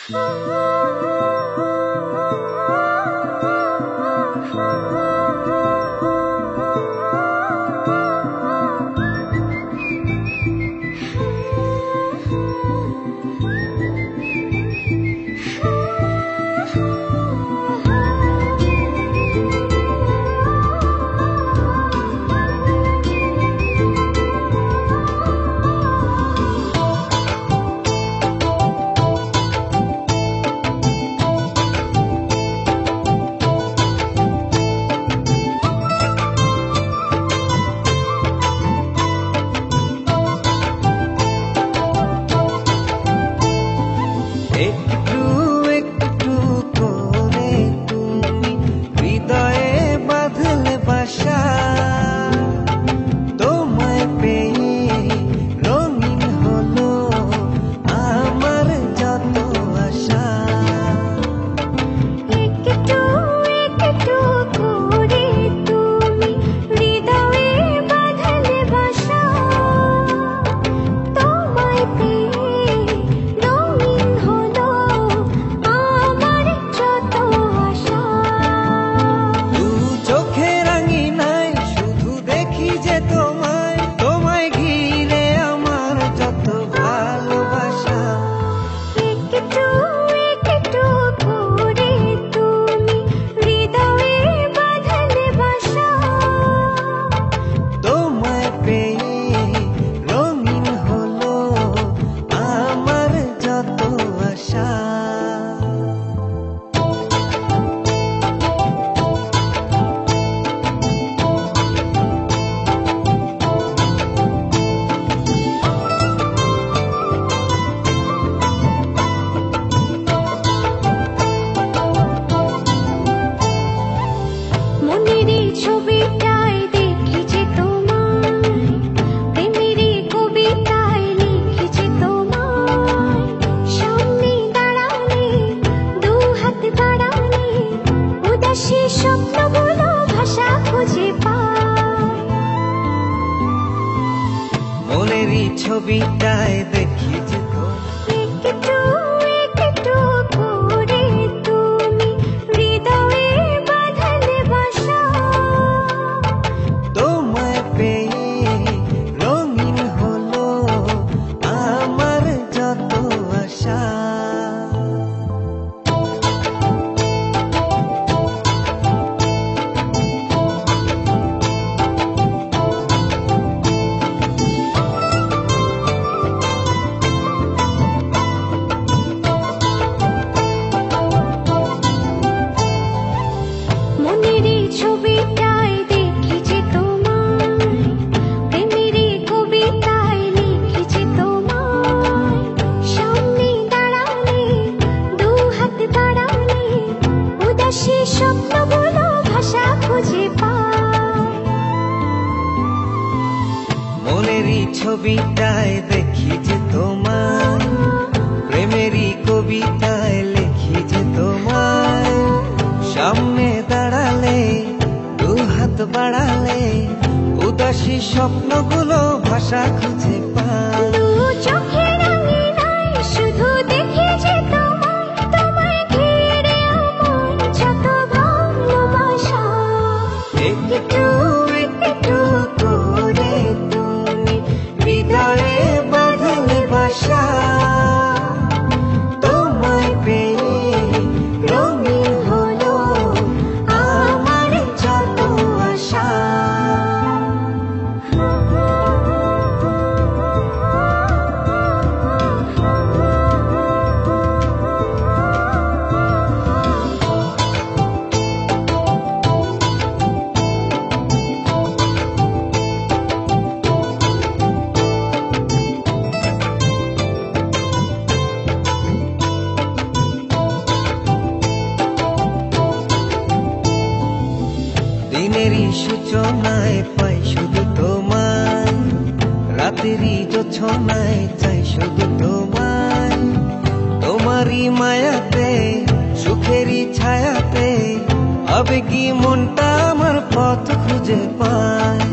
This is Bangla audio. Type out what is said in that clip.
একটু একটু করে তুমি হৃদয়ে বাঁধলে বাসা, তোমায় পেয়ে রঙিন হলো আমার যত আশা। একটু একটু করে তুমি হৃদয়ে বাঁধলে বাসা, তোমায় পেয়ে রঙিন হলো আমার যত আশা। দু চোখে রাঙিনায় শুধু দেখি যে তোমায়, তোমায় ঘিরে আমার যত ভালোবাসা। একটু একটু করে তুমি হৃদয়ে বাঁধলে বাসা, তোমায় পেয়ে রঙিন হলো আমার যত আশা। মনেরই ছবিটায় দেখেছি তোমায়, প্রেমেরই কবিতায় লিখেছি তোমায়। সামনে দাঁড়ালে, দু হাত বাড়ালে, উদাসী স্বপ্নগুলো ভাষা খুঁজে পায়। মনেরই ছবিটায় দেখি যে একটু একটু করে তুমি হৃদয়ে বাঁধলে বাসা, তোমায় পেয়ে রঙিন হলো আমার যত আশা। মনেরই ছবিটায় দেখেছি তোমায়, প্রেমেরই কবিতায় লিখেছি তোমায়। সামনে দাঁড়ালে, দু হাত বাড়ালে, উদাসী স্বপ্নগুলো ভাষা খুঁজে পায়। মনেরই ছবিটায় দেখি যে তোমায়, প্রেমেরই কবিতায় লিখি যে তোমায়। সামনে দাঁড়ালে, দু হাত বাড়ালে, উদাসী স্বপ্নগুলো ভাষা খুঁজে পায়। দু চোখের আঙিনায় শুধু দেখি যে তোমায়, তোমায় ঘিরে আমার যত ভালোবাসা। একটু একটু করে তুমি হৃদয়ে বাঁধলে বাসা, তোমায় পেয়ে রঙিন হলো আমার যত আশা। দিনেরই সূচনায় পাই শুধু তোমায়, রাতেরই জোছনায় চাই শুধু তোমায়। তোমারই মায়াতে, সুখেরই ছায়াতে, আবেগী মনটা আমার পথ খুঁজে পায়।